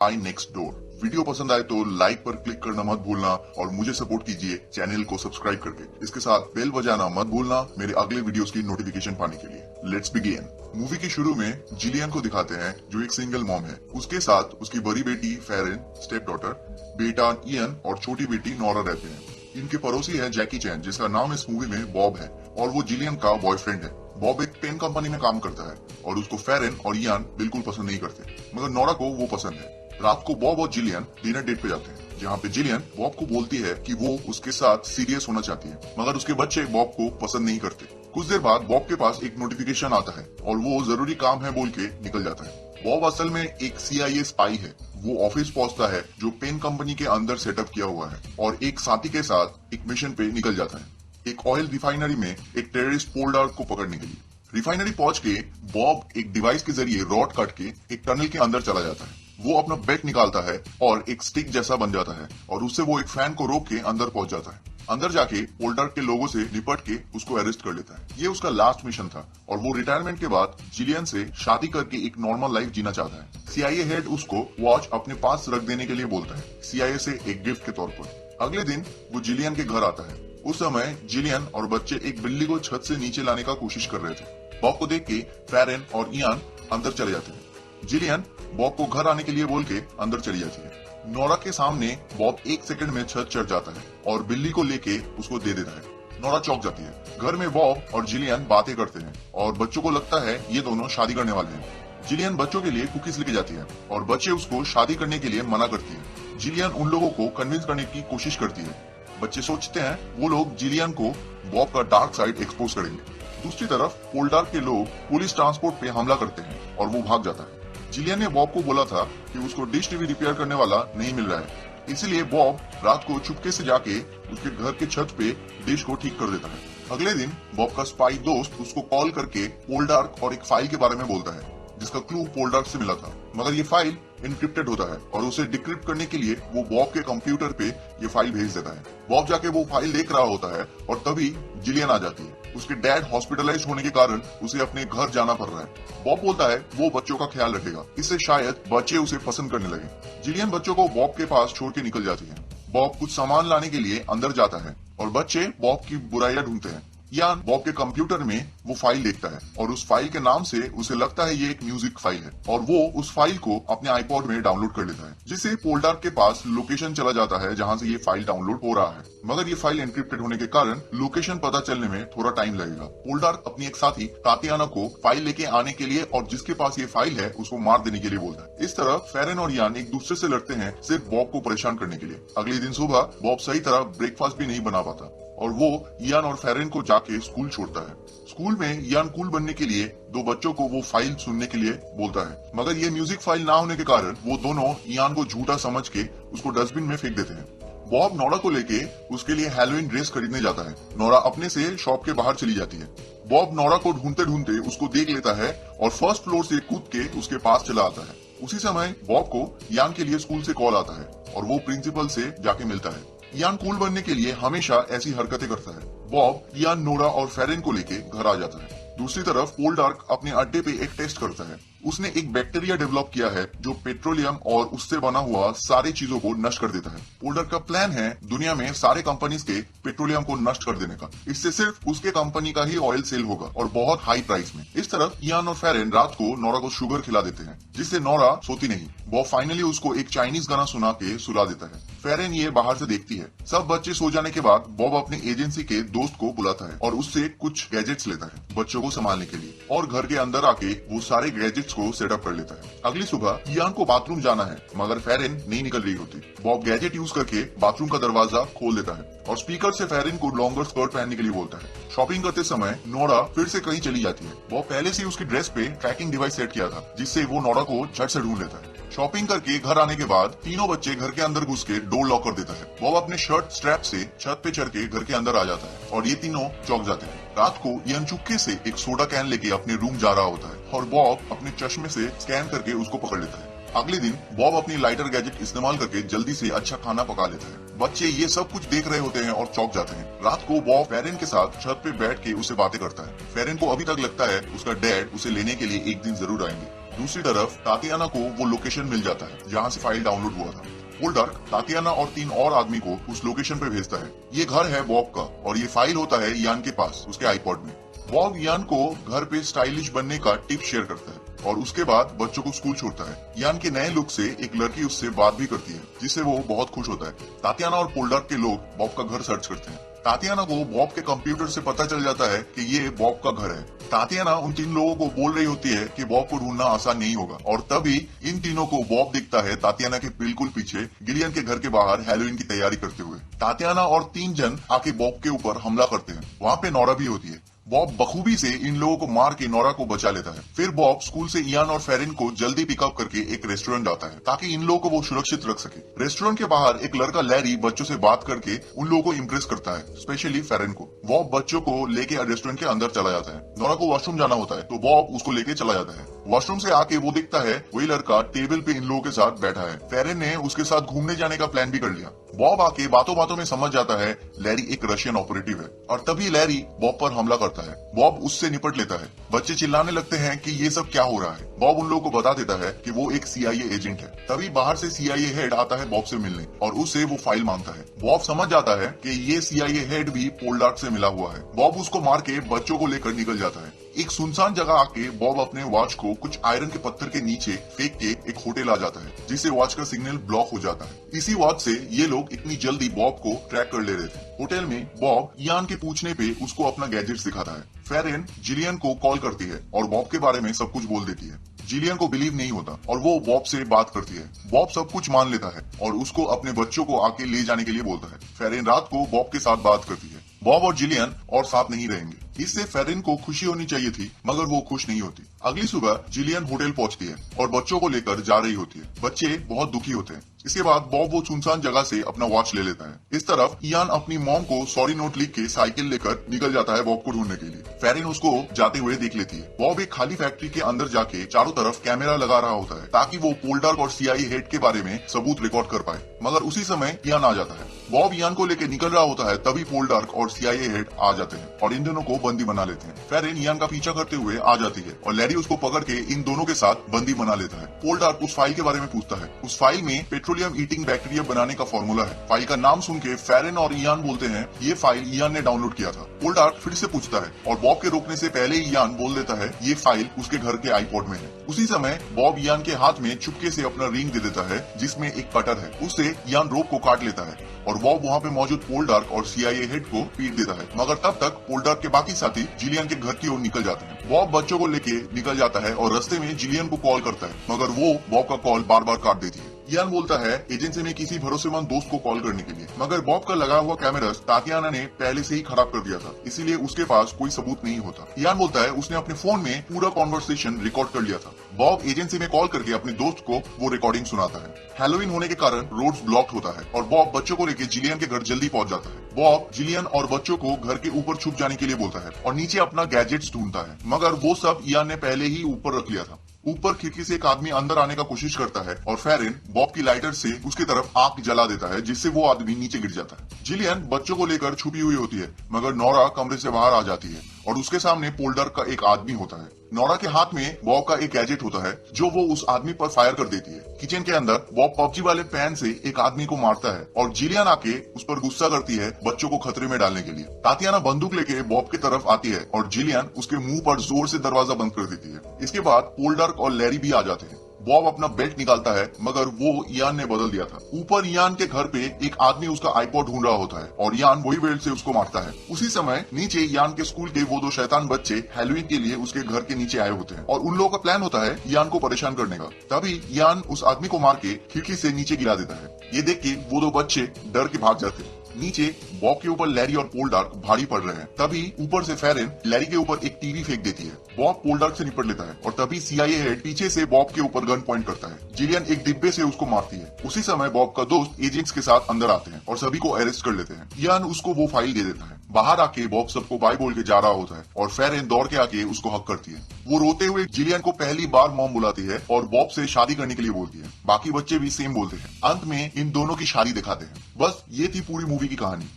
आई next door. Video पसंद आए तो लाइक पर क्लिक करना मत भूलना और मुझे सपोर्ट कीजिए चैनल को सब्सक्राइब करके। इसके साथ बेल बजाना मत भूलना मेरे अगले वीडियोस की नोटिफिकेशन पाने के लिए। Let's begin. मूवी के शुरू में जिलियन को दिखाते हैं जो एक सिंगल मॉम है। उसके साथ उसकी बड़ी बेटी फेरन, स्टेप डॉटर, बेटा इयन और छोटी बेटी नोरा रहते हैं। इनके पड़ोसी है जैकी चैन जिसका नाम इस मूवी में बॉब है और वो जिलियन का बॉयफ्रेंड है। बॉब एक पेन कंपनी में काम करता है और उसको फेरन और इयान बिल्कुल पसंद नहीं करते, मगर नोरा को वो पसंद है। रात को बॉब और जिलियन डिनर डेट पे जाते हैं, जहाँ पे जिलियन बॉब को बोलती है कि वो उसके साथ सीरियस होना चाहती है, मगर उसके बच्चे बॉब को पसंद नहीं करते। कुछ देर बाद बॉब के पास एक नोटिफिकेशन आता है और वो जरूरी काम है बोल के निकल जाता है। बॉब असल में एक CIA स्पाई है। वो ऑफिस पहुंचता है जो पेन कंपनी के अंदर सेटअप किया हुआ है और एक साथी के साथ एक मिशन पे निकल जाता है, एक ऑयल रिफाइनरी में एक टेररिस्ट पोल डार्क को पकड़ने के लिए। रिफाइनरी पहुंच के बॉब एक डिवाइस के जरिए रॉड काट के एक टनल के अंदर चला जाता है। वो अपना बेल्ट निकालता है और एक स्टिक जैसा बन जाता है और उससे वो एक फैन को रोक के अंदर पहुंच जाता है। अंदर जाके पोल्डार्क के लोगों से निपट के उसको अरेस्ट कर लेता है। ये उसका लास्ट मिशन था और वो रिटायरमेंट के बाद जिलियन से शादी करके एक नॉर्मल लाइफ जीना चाहता है। CIA हेड उसको वॉच अपने पास रख देने के लिए बोलता है, CIA से एक गिफ्ट के तौर पर। अगले दिन वो जिलियन के घर आता है। उस समय जिलियन और बच्चे एक बिल्ली को छत से नीचे लाने का कोशिश कर रहे थे। बॉब को देख के फेरन और इयान अंदर चले जाते हैं। जिलियन बॉब को घर आने के लिए बोल के अंदर चली जाती है। नोरा के सामने बॉब एक सेकंड में छत चढ़ जाता है और बिल्ली को लेके उसको दे देता है। नोरा चौंक जाती है। घर में बॉब और जिलियन बातें करते हैं और बच्चों को लगता है ये दोनों शादी करने वाले हैं। जिलियन बच्चों के लिए कुकीज लेके जाती है और बच्चे उसको शादी करने के लिए मना करती है। जिलियन उन लोगों को कन्विंस करने की कोशिश करती है। बच्चे सोचते हैं वो लोग जिलियन को बॉब का डार्क साइड एक्सपोज करेंगे। दूसरी तरफ पोल्डार्क के लोग पुलिस ट्रांसपोर्ट पे हमला करते हैं और वो भाग जाता है। जिलियन ने बॉब को बोला था कि उसको डिश टीवी रिपेयर करने वाला नहीं मिल रहा है, इसलिए बॉब रात को चुपके से जाके उसके घर के छत पे डिश को ठीक कर देता है। अगले दिन बॉब का स्पाई दोस्त उसको कॉल करके पोल्डार्क और एक फाइल के बारे में बोलता है जिसका क्लू पोल्डार्क से मिला था, मगर ये फाइल इनक्रिप्टेड होता है और उसे डिक्रिप्ट करने के लिए वो बॉब के कंप्यूटर पे ये फाइल भेज देता है। बॉब जाके वो फाइल देख रहा होता है और तभी जिलियन आ जाती है। उसके डैड हॉस्पिटलाइज होने के कारण उसे अपने घर जाना पड़ रहा है। बॉब बोलता है वो बच्चों का ख्याल रखेगा, इससे शायद बच्चे उसे पसंद करने लगे। जिलियन बच्चों को बॉब के पास छोड़ के निकल जाती है। बॉब कुछ सामान लाने के लिए अंदर जाता है और बच्चे बॉब की बुराइयां ढूंढते हैं। यान बॉब के कंप्यूटर में वो फाइल देखता है और उस फाइल के नाम से उसे लगता है ये एक म्यूजिक फाइल है और वो उस फाइल को अपने आईपॉड में डाउनलोड कर लेता है, जिससे पोल्डार्क के पास लोकेशन चला जाता है जहां से ये फाइल डाउनलोड हो रहा है। मगर ये फाइल एनक्रिप्टेड होने के कारण लोकेशन पता चलने में थोड़ा टाइम लगेगा। पोल्डार्क अपनी एक साथी तातियाना को फाइल लेके आने के लिए और जिसके पास ये फाइल है उसको मार देने के लिए बोलता है। इस तरह फेरन और यान एक दूसरे से लड़ते हैं सिर्फ बॉब को परेशान करने के लिए। अगले दिन सुबह बॉब सही तरह ब्रेकफास्ट भी नहीं बना पाता और वो इयान और फेरन को जाके स्कूल छोड़ता है। स्कूल में इयान कूल बनने के लिए दो बच्चों को वो फाइल सुनने के लिए बोलता है, मगर ये म्यूजिक फाइल ना होने के कारण वो दोनों इयान को झूठा समझ के उसको डस्टबिन में फेंक देते हैं। बॉब नोरा को लेके उसके लिए हैलोवीन ड्रेस खरीदने जाता है। नोरा अपने से शॉप के बाहर चली जाती है। बॉब नोरा को ढूंढते ढूंढते उसको देख लेता है और फर्स्ट फ्लोर से कूद के उसके पास चला आता है। उसी समय बॉब को इयान के लिए स्कूल से कॉल आता है और वो प्रिंसिपल से जाके मिलता है। इयान कूल बनने के लिए हमेशा ऐसी हरकतें करता है। बॉब इयान, नोरा और फेरन को लेके घर आ जाता है। दूसरी तरफ पोल्डार्क अपने अड्डे पे एक टेस्ट करता है। उसने एक बैक्टीरिया डेवलप किया है जो पेट्रोलियम और उससे बना हुआ सारी चीजों को नष्ट कर देता है। पोल्डार्क का प्लान है दुनिया में सारे कंपनीज के पेट्रोलियम को नष्ट कर देने का। इससे सिर्फ उसके कंपनी का ही ऑयल सेल होगा और बहुत हाई प्राइस में। इस तरफ इयान और फेरन रात को नोरा को शुगर खिला देते हैं जिससे नोरा सोती नहीं। बॉब फाइनली उसको एक चाइनीज गाना सुना के सुला देता है। फेरन ये बाहर से देखती है। सब बच्चे सो जाने के बाद बॉब अपने एजेंसी के दोस्त को बुलाता है और उससे कुछ गैजेट्स लेता है बच्चों को संभालने के लिए और घर के अंदर आके वो सारे गैजेट्स को सेटअप कर लेता है। अगली सुबह इयान को बाथरूम जाना है, मगर फेरन नहीं निकल रही होती। बॉब गैजेट यूज करके बाथरूम का दरवाजा खोल देता है और स्पीकर से फेरन को लॉन्गर स्कर्ट पहनने के लिए बोलता है। शॉपिंग करते समय नोरा फिर से कहीं चली जाती है। बॉब पहले से उसकी ड्रेस पे ट्रैकिंग डिवाइस सेट किया था जिससे वो नोरा को झट से ढूंढ लेता है। शॉपिंग करके घर आने के बाद तीनों बच्चे घर के अंदर घुस के डोर लॉक कर देता है। बॉब अपने शर्ट स्ट्रैप से छत पे चढ़ के घर के अंदर आ जाता है और ये तीनों चौंक जाते हैं। रात को इयान चुपके से एक सोडा कैन लेके अपने रूम जा रहा होता है और बॉब अपने चश्मे से स्कैन करके उसको पकड़ लेता है। अगले दिन बॉब अपनी लाइटर गैजेट इस्तेमाल करके जल्दी से अच्छा खाना पका लेता है। बच्चे ये सब कुछ देख रहे होते हैं और चौंक जाते हैं। रात को बॉब फेरन के साथ छत पे बैठ के उससे बातें करता है। फेरन को अभी तक लगता है उसका डैड उसे लेने के लिए एक दिन जरूर आएंगे। दूसरी तरफ तातियाना को वो लोकेशन मिल जाता है जहाँ से फाइल डाउनलोड हुआ था। पोल्डार्क तातियाना और 3 और आदमी को उस लोकेशन पे भेजता है। ये घर है बॉब का और ये फाइल होता है यान के पास उसके आईपॉड में। बॉब यान को घर पे स्टाइलिश बनने का टिप शेयर करता है और उसके बाद बच्चों को स्कूल छोड़ता है। यान के नए लुक से एक लड़की उससे बात भी करती है जिससे वो बहुत खुश होता है। तातियाना और पोल्डार्क के लोग बॉब का घर सर्च करते हैं। तातियाना को बॉब के कंप्यूटर से पता चल जाता है कि ये बॉब का घर है। तातियाना उन 3 लोगों को बोल रही होती है कि बॉब को ढूंढना आसान नहीं होगा और तभी इन तीनों को बॉब दिखता है तातियाना के बिल्कुल पीछे जिलियन के घर के बाहर हैलोवीन की तैयारी करते हुए। तातियाना और 3 जन आके बॉब के ऊपर हमला करते हैं। वहाँ पे नोरा भी होती है। बॉब बखूबी से इन लोगों को मार के नोरा को बचा लेता है। फिर बॉब स्कूल से इयान और फेरिन को जल्दी पिकअप करके एक रेस्टोरेंट जाता है ताकि इन लोगों को वो सुरक्षित रख सके। रेस्टोरेंट के बाहर एक लड़का लैरी बच्चों से बात करके उन लोगों को इम्प्रेस करता है, स्पेशली फेरिन को। बॉब बच्चों को लेके रेस्टोरेंट के अंदर चला जाता है। नोरा को वॉशरूम जाना होता है तो बॉब उसको लेके चला जाता है। वॉशरूम से आके वो दिखता है वही लड़का टेबल पे इन लोगों के साथ बैठा है। फेरिन ने उसके साथ घूमने जाने का प्लान भी कर लिया। बॉब आके बातों बातों में समझ जाता है लैरी एक रशियन ऑपरेटिव है और तभी लैरी बॉब पर हमला करता है। बॉब उससे निपट लेता है। बच्चे चिल्लाने लगते हैं कि ये सब क्या हो रहा है। बॉब उन लोगों को बता देता है कि वो एक CIA एजेंट है। तभी बाहर से CIA हेड आता है बॉब से मिलने और उससे वो फाइल मांगता है। बॉब समझ जाता है कि ये CIA हेड भी पोल्डार्क से मिला हुआ है। बॉब उसको मार के बच्चों को लेकर निकल जाता है। एक सुनसान जगह आके बॉब अपने वॉच को कुछ आयरन के पत्थर के नीचे फेंक के एक होटल आ जाता है जिससे वॉच का सिग्नल ब्लॉक हो जाता है। इसी वॉच से ये लोग इतनी जल्दी बॉब को ट्रैक कर ले रहे थे। होटल में बॉब इयान के पूछने पे उसको अपना गैजेट्स दिखाता है। फेरिन जिलियन को कॉल करती है और बॉब के बारे में सब कुछ बोल देती है। जिलियन को बिलीव नहीं होता और वो बॉब से बात करती है। बॉब सब कुछ मान लेता है और उसको अपने बच्चों को आके ले जाने के लिए बोलता है। फेरिन रात को बॉब के साथ बात करती है। बॉब और जिलियन और साथ नहीं रहेंगे। इससे फेरिन को खुशी होनी चाहिए थी मगर वो खुश नहीं होती। अगली सुबह जिलियन होटल पहुंचती है और बच्चों को लेकर जा रही होती है। बच्चे बहुत दुखी होते हैं। इसके बाद बॉब वो सुनसान जगह से अपना वॉच ले लेता है। इस तरफ इयान अपनी मॉम को सॉरी नोट लिख के साइकिल लेकर निकल जाता है बॉब को ढूंढने के लिए। फेरिन उसको जाते हुए देख लेती है। बॉब एक खाली फैक्ट्री के अंदर जाके चारों तरफ कैमरा लगा रहा होता है ताकि वो पोल्डार्क और CIA हेड के बारे में सबूत रिकॉर्ड कर पाए। मगर उसी समय इयान आ जाता है। बॉब इयान को लेकर निकल रहा होता है तभी पोल्डार्क और CIA हेड आ जाते हैं और इन दोनों को बंदी बना लेते हैं। फेरिन इयान का पीछा करते हुए आ जाती है और लैरी उसको पकड़ के इन दोनों के साथ बंदी बना लेता है। पोल्डार्क उस फाइल के बारे में पूछता है। उस फाइल में पेट्रोलियम ईटिंग बैक्टीरिया बनाने का फॉर्मूला है। फाइल का नाम सुन के फेरिन और इयान बोलते हैं ये फाइल इयान ने डाउनलोड किया था। पोल्डार्क फिर से पूछता है और बॉब के रोकने से पहले इयान बोल देता है ये फाइल उसके घर के आईपॉड में है। उसी समय बॉब इयान के हाथ में चुपके से अपना रिंग दे देता है जिसमें एक कटर है। उससे इयान रोप को काट लेता है और बॉब वहाँ पे मौजूद पोल्डार्क और CIA हेड को पीट देता है। मगर तब तक पोल्डार्क के बाकी साथी जिलियन के घर की ओर निकल जाते हैं। बॉब बच्चों को लेके निकल जाता है और रास्ते में जिलियन को कॉल करता है मगर वो बॉब का कॉल बार बार काट देती है। इयान बोलता है एजेंसी में किसी भरोसेमंद दोस्त को कॉल करने के लिए मगर बॉब का लगा हुआ कैमरा तातियाना ने पहले से ही खराब कर दिया था इसीलिए उसके पास कोई सबूत नहीं होता। इयान बोलता है उसने अपने फोन में पूरा कॉन्वर्सेशन रिकॉर्ड कर लिया था। बॉब एजेंसी में कॉल करके अपने दोस्त को वो रिकॉर्डिंग सुनाता है। हैलोवीन होने के कारण रोड्स ब्लॉक होता है और बॉब बच्चों को लेकर जिलियन के घर जल्दी पहुंच जाता है। बॉब जिलियन और बच्चों को घर के ऊपर छुप जाने के लिए बोलता है और नीचे अपना गैजेट्स ढूंढता है मगर वो सब इयान ने पहले ही ऊपर रख लिया था। ऊपर खिड़की से एक आदमी अंदर आने का कोशिश करता है और फेरिन बॉब की लाइटर से उसकी तरफ आग जला देता है जिससे वो आदमी नीचे गिर जाता है। जिलियन बच्चों को लेकर छुपी हुई होती है मगर नोरा कमरे से बाहर आ जाती है और उसके सामने पोल्डार्क का एक आदमी होता है। नोरा के हाथ में बॉब का एक गैजेट होता है जो वो उस आदमी पर फायर कर देती है। किचन के अंदर बॉब PUBG वाले पैन से एक आदमी को मारता है और जिलियन आके उस पर गुस्सा करती है बच्चों को खतरे में डालने के लिए। तातियाना बंदूक लेके बॉब की तरफ आती है और जिलियन उसके मुंह पर जोर से दरवाजा बंद कर देती है। इसके बाद पोल्डार्क और लैरी भी आ जाते हैं। बॉब अपना बेल्ट निकालता है मगर वो इयान ने बदल दिया था। ऊपर इयान के घर पे एक आदमी उसका आईपॉड ढूंढ रहा होता है और इयान वही बेल्ट से उसको मारता है। उसी समय नीचे इयान के स्कूल के वो 2 शैतान बच्चे हैलोवीन के लिए उसके घर के नीचे आए होते हैं और उन लोगों का प्लान होता है इयान को परेशान करने का। तभी इयान उस आदमी को मार के खिड़की से नीचे गिरा देता है। ये देख के वो 2 बच्चे डर के भाग जाते हैं। नीचे बॉब के ऊपर लैरी और पोल्डार्क भारी पड़ रहे हैं। तभी ऊपर से फेरिन लैरी के ऊपर एक टीवी फेंक देती है। बॉब पोल्डार्क से निपट लेता है और तभी CIA हेड पीछे से बॉब के ऊपर गन पॉइंट करता है। जिलियन एक डिब्बे से उसको मारती है। उसी समय बॉब का दोस्त एजेंट्स के साथ अंदर आते हैं और सभी को अरेस्ट कर लेते हैं। इयान उसको वो फाइल दे देता है। बाहर आके बॉब सबको बाय बोल के जा रहा होता है और फेरिन दौड़ के आके उसको हक करती है। वो रोते हुए जिलियन को पहली बार मॉम बुलाती है और बॉब से शादी करने के लिए बोलती है। बाकी बच्चे भी सेम बोलते हैं। अंत में इन दोनों की शादी दिखाते हैं। बस ये थी पूरी मूवी की कहानी।